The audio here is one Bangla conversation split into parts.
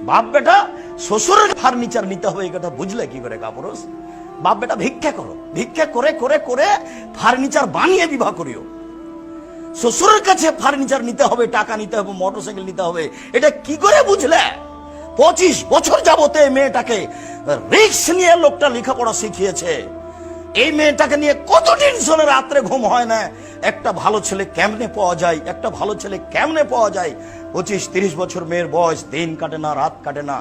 বাপ বেটা শ্বশুরের ফার্নিচার নিতে হবে এই কথা বুঝলে কি করে কাপুরুষ? বাপ বেটা ভিক্ষা করো, ভিক্ষা করে করে করে ফার্নিচার বানিয়ে বিবাহ করিও। শ্বশুরের কাছে ফার্নিচার নিতে হবে, টাকা নিতে হবে, মোটরসাইকেল নিতে হবে, এটা কি করে বুঝলে? 25 বছর যাবতে মেয়েটাকে রিস্ক নিয়ে লোকটা লেখাপড়া শিখিয়েছে। এই মেয়েটাকে নিয়ে কত টেনশনে রাত্রে ঘুম হয় না। একটা ভালো ছেলে কেমনে পাওয়া যায়, একটা ভালো ছেলে কেমনে পাওয়া যায়। 25-30 বছর মেয়ের বয়স, দিন কাটে না, রাত কাটে না।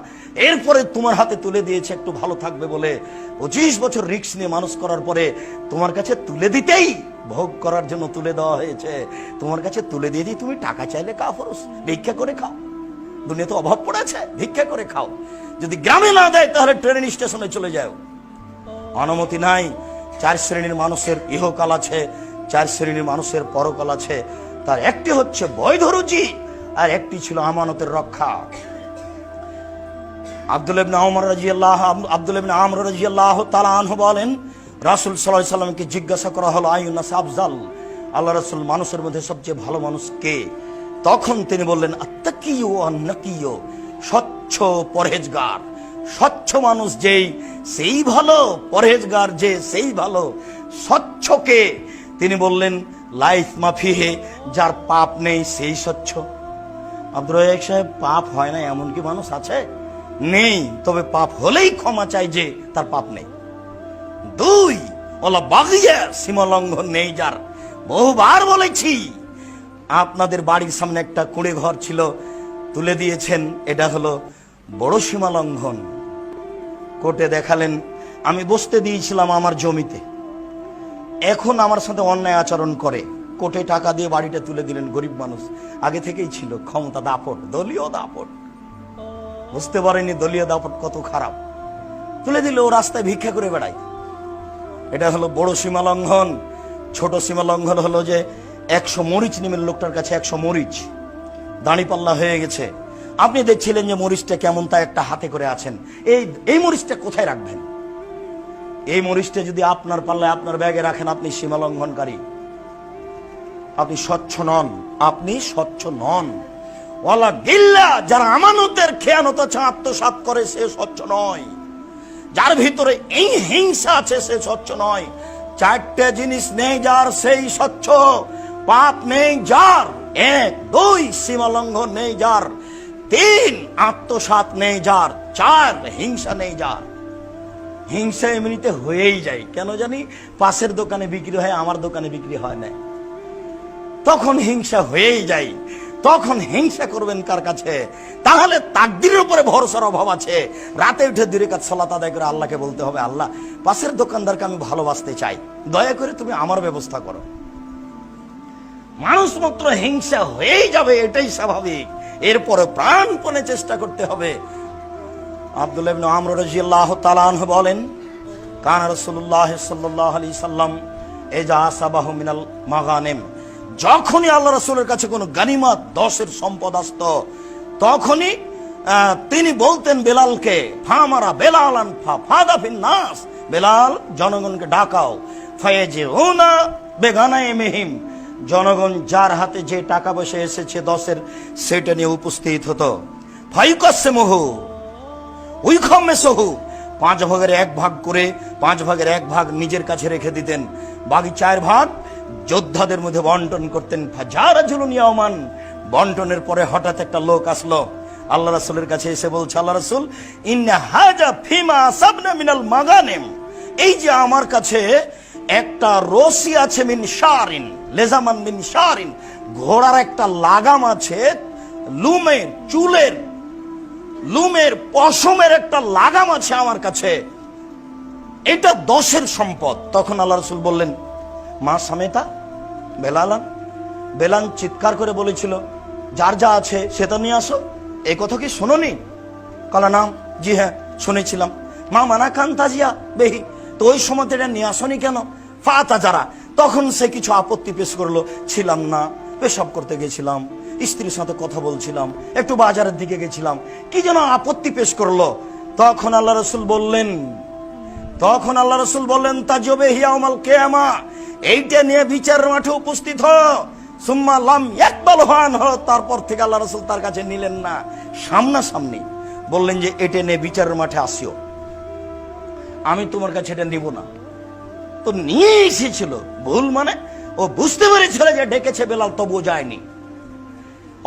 এরপরে তোমার হাতে তুলে দিয়েছে একটু ভালো থাকবে বলে। 25 বছর রিস্ক নিয়ে মানুষ করার পরে তোমার কাছে তুলে দিতেই, ভোগ করার জন্য তুলে দেওয়া হয়েছে, তোমার কাছে তুলে দিয়ে দিই তুমি টাকা চাইলে কাপুরুষ ভিক্ষা করে খাও। দুনিয়াতে অভাব পড়েছে, ভিক্ষা করে খাও। যদি গ্রামে না দেয় তাহলে ট্রেন স্টেশনে চলে যাও। অনুমতি নাই। 4 শ্রেণীর মানুষের ইহকাল আছে, 4 শ্রেণীর মানুষের পরকাল আছে। তার একটি হচ্ছে বৈধ রুচি, আর একটি ছিল আমানতের রক্ষা। আব্দুল্লাহ ইবনে আমর রাদিয়াল্লাহু তাআলা আনহু বলেন, রাসূল সাল্লাল্লাহু আলাইহি সাল্লামকে জিজ্ঞাসা করা হলো, আইয়ুন্নাস আফজাল, আল্লাহ রাসূল মানুষের মধ্যে সবচেয়ে ভালো মানুষ কে? তখন তিনি বললেন, আত্তাকিয়ু ওয়ান নাকিয়ু, স্বচ্ছ পরহেজগার। স্বচ্ছ মানুষ যেই সেই ভালো, পরহেজগার যে সেই ভালো। স্বচ্ছকে তিনি বললেন লাইফ মাফিহে, যার পাপ নেই সেই স্বচ্ছ। আব্দুর রাজ্জাক সাহেব, পাপ হয় না এমন কি মানুষ আছে? নেই, তবে পাপ হলেই ক্ষমা চাই যে তার পাপ নেই। 2, ওলা বাগিয়া, সীমা লঙ্ঘন নেই যার। বহুবার বলেছি, আপনাদের বাড়ির সামনে একটা কুঁড়ে ঘর ছিল, তুলে দিয়েছেন, এটা হলো বড় সীমা লঙ্ঘন। কোর্টে দেখালেন, আমি বসতে দিয়েছিলাম আমার জমিতে, এখন আমার সাথে অন্যায় আচরণ করে, কোর্টে টাকা দিয়ে বাড়িটা তুলে দিলেন। গরিব মানুষ, আগে থেকেই ছিল ক্ষমতা দাপট, দলীয় দাপট, বুঝতে পারেনি দলীয় দাপট কত খারাপ। তুলে দিল, ও রাস্তায় ভিক্ষা করে বেড়ায়। এটা হলো বড় সীমা লঙ্ঘন। ছোট সীমা লঙ্ঘন হলো যে 100 মরিচ নিমের লোকটার কাছে 100 মরিচ, দাঁড়িপাল্লা হয়ে গেছে। আপনি দেখছিলেন যে মরিচটা কেমন, তা একটা হাতে করে আছেন, এই মরিচটা কোথায় রাখবেন? এই মরিচটা যদি আপনার পাল্লায় আপনার ব্যাগে রাখেন, আপনি সীমা লঙ্ঘনকারী, আপনি স্বচ্ছ নন, আপনি স্বচ্ছ নন। ওয়ালা গিল্লা, যারা আমানতের খেয়ানত আত্মসাৎ করে সে স্বচ্ছ নয়। যার ভিতরে এই হিংসা আছে সে স্বচ্ছ নয়। 4টে জিনিস নেই যার সেই স্বচ্ছ। পাপ নেই যার, 1, 2 সীমা লঙ্ঘন নেই যার, 3 আত্মসাৎ নেই যার, 4 হিংসা নেই যার। হিংসা এমনিতে হয়েই যায়, কেন জানি পাশের দোকানে বিক্রি হয়, আমার দোকানে বিক্রি হয় না, তখন হিংসা হয়েই যায়। তখন হিংসা করবেন কার কাছে? তাহলে তাকদীরের উপরে ভরসার অভাব আছে। রাতে উঠে 2 রাকাত সালাত আদায় করে আল্লাহকে বলতে হবে, আল্লাহ পাশের দোকানদারকে আমি ভালোবাসতে চাই, দয়া করে তুমি আমার ব্যবস্থা করো। মানুষ মাত্র হিংসা হয়েই যাবে, এটাই স্বাভাবিক। এরপরে প্রাণপণে চেষ্টা করতে হবে। আব্দুল্লাহ ইবনে আমর রাদিয়াল্লাহু তাআলা আনহু বলেন, কানা রাসূলুল্লাহ সাল্লাল্লাহু আলাইহি সাল্লাম ইজা আসাবাহু মিনাল মাগানিম, যখনই আল্লাহ রাসূলের কাছে কোনো গানিমত 10-এর সম্পদ আসত, তখনই তিনি বলতেন বেলালকে, ফামারা বেলালান ফাদা ফিন নাস, বেলাল জনগণকে ডাকাও, ফায়াজিউনা বেগানাইমিহিম, জনগণ যার হাতে যে টাকা পয়সা এসেছে 10-এর, সেটা নিয়ে উপস্থিত হতো। ফায়ুকাসসিমুহু উইখামেসহু, 5 ভাগের 1 ভাগ করে 5 ভাগের 1 ভাগ নিজের কাছে রেখে দিতেন, বাকি 4 ভাগ যোদ্ধাদের মধ্যে বন্টন করতেন। ফাজারাজুলুন ইয়াওমান, বন্টনের পরে হঠাৎ একটা লোক আসলো আল্লাহ রাসূলের কাছে, এসে বলছে, আল্লাহ রাসূল, ইন্না হাজা ফিমা সাবনা মিনাল মাগানিম, এই যে আমার কাছে একটা রশি আছে, মিন শারিন লেজামান মিন শারিন, ঘোড়ার একটা লাগাম আছে, লুমের চুলের লুমের পশমের একটা লাগাম আছে আমার কাছে, এটা 10-এর সম্পদ। তখন আল্লাহ রাসূল বললেন, মা সামেতা বেলালান, বেলাল চিৎকার করে বলেছিল, যার যা আছে সেটা নিয়ে আসো। এই কথা কি শোনোনি? কালা নাম, জি হ্যাঁ শুনেছিলাম। মা মানা কান তাজিয়া বেহি, তো ওই সময় এটা নিয়ে আসনি কেন? ফাতা যারা, তখন সে কিছু আপত্তি পেশ করলো, ছিলাম না, পেশাব করতে গেছিলাম, স্ত্রীর সাথে কথা বলছিলাম, একটু বাজারের দিকে গেছিলাম, কি যেন আপত্তি পেশ করলো। তখন আল্লাহ রাসূল বললেন, তাজবে হিয়াউমাল কিয়ামা, এইটা নিয়ে বিচারের মাঠে উপস্থিত হ। সুম্মা লাম ইয়াকবাল হান, তারপর থেকে আল্লাহ রাসূল তার কাছে নিলেন না। সামনাসামনি বললেন যে এটা নে বিচারের মাঠে আসিও, আমি তোমার কাছে এটা নিব না। তো নিয়ে এসেছিল, ভুল মানে ও বুঝতে পেরেছিল যে ডেকেছে বেলাল, তবুও যায়নি।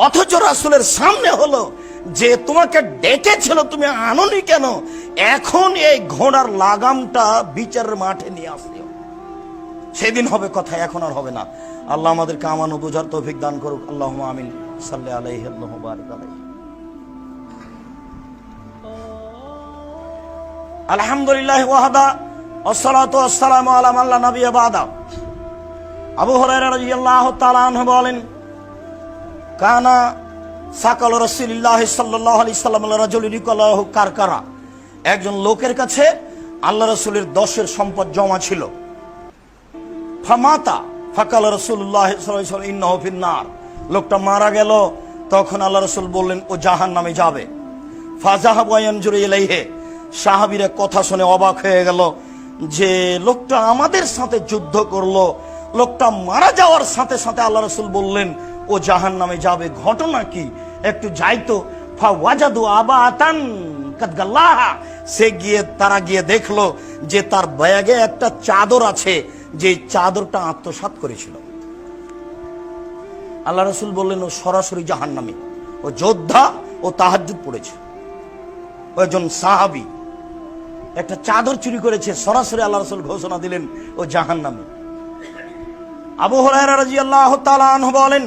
অথচ রাসূলের সামনে হলো যে তোমাকে ডেকেছিল, তুমি আনোনি কেন? এখন এই ঘোড়ার লাগামটা বিচারের মাঠে নিয়ে আসিও, সেদিন হবে কথা, এখন আর হবে না। আল্লাহ আমাদেরকে আমানো বোঝার তৌফিক দান করুক। আল্লাহুম্মা আমিন। সাল্লি আলাইহি আল্লাহু বারিক আলাইহি। আলহামদুলিল্লাহ ওয়াহদা ওয়াসসালাতু ওয়াসসালামু আলা মান লা নাবিয়্যা বাদা। আবু হুরায়রা রাদিয়াল্লাহু তাআলা আনহু বলেন, কানা সাকাল রাসূলুল্লাহ সাল্লাল্লাহু আলাইহি সাল্লাম রাজুলুন ইয়াকুলু কারকারা, একজন লোকের কাছে আল্লাহ রাসূলের 10 সম্পদ জমা ছিল। ফামাতা ফাকাল রাসূলুল্লাহ সাল্লাল্লাহু আলাইহি ওয়াসাল্লাম ইন্নাহু ফিন্নার, লোকটা মারা গেল। তখন আল্লাহ রাসূল বললেন ও জাহান্নামে যাবে। ফাযাহাবু ইয়ানজুরু ইলাইহি, সাহাবীরা কথা শুনে অবাক হয়ে গেল যে লোকটা আমাদের সাথে যুদ্ধ করলো, লোকটা মারা যাওয়ার সাথে সাথে আল্লাহ রাসূল বললেন ও জাহান্নামে যাবে, ঘটনা কি একটু যাইতো। ফাওয়াজাদু আবাতান কাদ গাল্লাহা, তারা গিয়ে দেখলো যে তার ব্যাগে একটা চাদর আছে, যে চাদরটা আত্মসাৎ করেছিল। আল্লাহ রাসূল বললেন ও সরাসরি জাহান্নামী, ও যোদ্ধা, ও তাহাজ্জুদ পড়েছে। ও একজন সাহাবী একটা চাদর চুরি করেছে, সরাসরি আল্লাহ রাসূল ঘোষণা দিলেন ও জাহান্নামী। আবু হুরায়রা রাদিয়াল্লাহু তাআলা আনহু বলেন,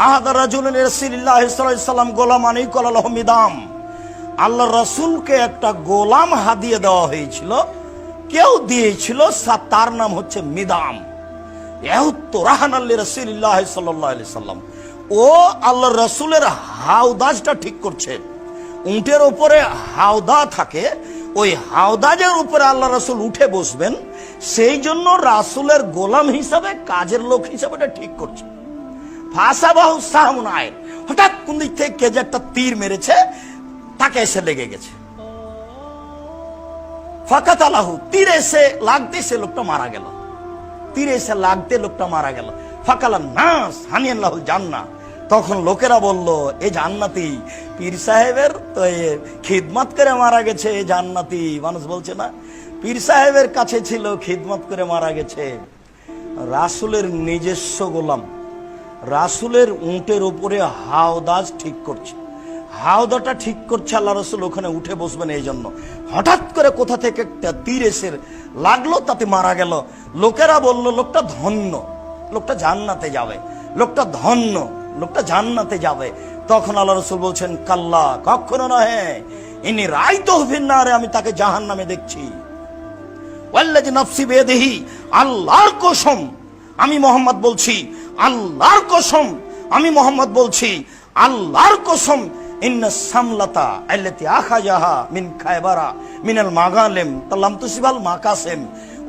আহাদা রাজুলুন রাসূলুল্লাহ সাল্লাল্লাহু আলাইহি ওয়াসাল্লাম গোলামানি কলালাহু মিদাম, আল্লাহ রাসূলকে একটা গোলাম হাদিয়া দেওয়া হয়েছিল, কেউ দিয়েছিল, তার নাম হচ্ছে মিদাম। ইয়াহুত্তু রাহানাল লিরাসূলিল্লাহ সাল্লাল্লাহু আলাইহি ওয়াসাল্লাম, ও আল্লাহ রাসূলের হাওদাজটা ঠিক করছে। উটের উপরে হাওদা থাকে, ওই হাওদাজের উপরে আল্লাহ রাসূল উঠে বসবেন, সেই জন্য রাসূলের গোলাম হিসাবে, কাজের লোক হিসাবে এটা ঠিক করছে। ফাসাবাহু সাহমুন আইন, হঠাৎ কোন দিক থেকে কে যে একটা তীর মেরেছে, তাকে এসে লেগে গেছে। ফাকাতালাহু, তীর এসে লাগতে সে লোকটা মারা গেল, তীর এসে লাগতে লোকটা মারা গেল। ফাকালান নাস হানিয়াল্লাহুল জান্নাহ, তখন লোকেরা বলল এ জান্নাতি, পীর সাহেবের তো খিদমত করে মারা গেছে, এ জান্নাতি। মানুষ বলছে না পীর সাহেবের কাছে ছিল, খিদমত করে মারা গেছে। রাসূলের নিজস্ব গোলাম রাসূলের উটের উপরে হাওদাজ ঠিক করছে, হাওদাটা ঠিক করছে আল্লাহ রাসূল ওখানে উঠে বসবেন এই জন্য। হঠাৎ করে কোথা থেকে একটা তীর এসে লাগলো, তাতে মারা গেল। লোকেরা বলল লোকটা ধন্য, লোকটা জান্নাতে যাবে, লোকটা ধন্য, লোকটা জান্নাতে যাবে। তখন আল্লাহ রাসূল বলছেন কাল্লা, কখনো নহে, ইনি রাইতুহু ফিন্নারে, আমি তাকে জাহান্নামে দেখছি। ওয়াল্লাযী নাফসি বিয়াদিহি, আল্লাহর কসম আমি মুহাম্মদ বলছি, আল্লাহর কসম আমি মুহাম্মদ বলছি, আল্লাহর কসম, ইন্না সামলাতা আল্লাতী আখাযাহা মিন খায়বারা মিনাল মাগালিম তাল্লাম তুসিবাল মাকাসিম,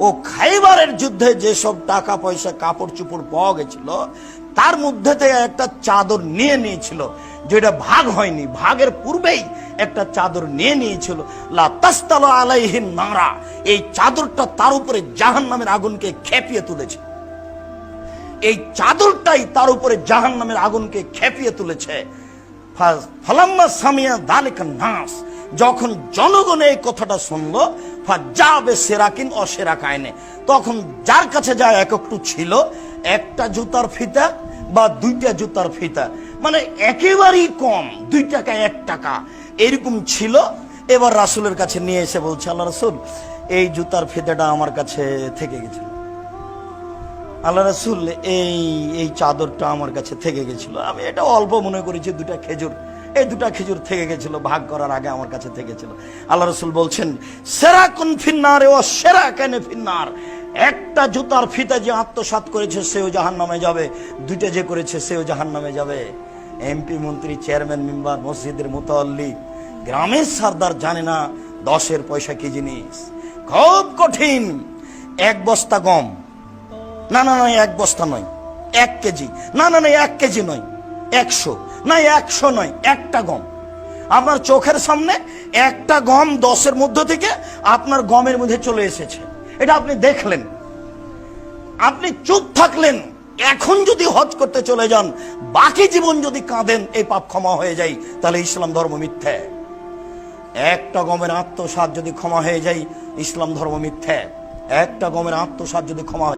ও খায়বারের যুদ্ধে যেসব টাকা পয়সা কাপড় চোপড় পাওয়া গেছিল, তার মধ্যে থেকে একটা চাদর নিয়ে নিয়েছিল, যেটা ভাগ হয়নি, ভাগের পূর্বেই একটা চাদর নিয়ে নিয়েছিল। লা তাসতালু আলাইহিন নারা, এই চাদরটা তার উপরে জাহান্নামের আগুনকে খেপিয়ে তুলেছে, এই চাদরটাই তার উপরে জাহান্নামের আগুনকে খেপিয়ে তুলেছে। ফালাম্মা সামিয়া যালিকা নাস, যখন জনগণ এই কথাটা শুনলো, ফাজাবে সেরাকিন অসেরাকায়নে, তখন যার কাছে যা একটু ছিল, একটা জুতার ফিতা বা দুইটা জুতার ফিতা, মানে একেবারেই কম, 2 টাকা 1 টাকা এরকম ছিল। এবার রাসূলের কাছে নিয়ে এসে বলছে আল্লাহ রাসূল এই জুতার ফিতাটা আমার কাছে থেকে গেছিল, আল্লাহ রাসূল এই চাদরটা আমার কাছে থেকে গেছিল, আমি এটা অল্প মনে করেছি 2টা খেজুর, এই 2টা খেজুর থেকে গেছিল, ভাগ করার আগে আমার কাছে থেকেছিল। আল্লাহ রাসূল বলছেন সেরাকুন ফিন্নারে ও সেরাকানে ফিন্নার, একটা জুতার ফিতা যে আত্মসাৎ করেছে সেও জাহান্নামে যাবে, 2টা যে করেছে সেও জাহান্নামে যাবে। এমপি মন্ত্রী চেয়ারম্যান মেম্বার মসজিদের মুতাল্লি গ্রামের সরদার জানে না 10-এর পয়সা কি জিনিস, খুব কঠিন। 1 বস্তা গম, না না না 1 বস্তা নয়, 1 কেজি, না না না 1 কেজি নয়, 100 না 100 নয়, একটা গম আপনার চোখের সামনে, একটা গম 10-এর মধ্য থেকে আপনার গমের মধ্যে চলে এসেছে, এটা আপনি দেখলেন, আপনি চুপ থাকলেন। এখন যদি হজ করতে চলে যান, বাকি জীবন যদি কাঁদেন, এই পাপ ক্ষমা হয়ে যায়, তাহলে ইসলাম ধর্ম মিথ্যা। একটা গমের আত্মসাৎ যদি ক্ষমা হয়ে যায়, ইসলাম ধর্ম মিথ্যা। একটা গমের আত্মসাৎ যদি ক্ষমা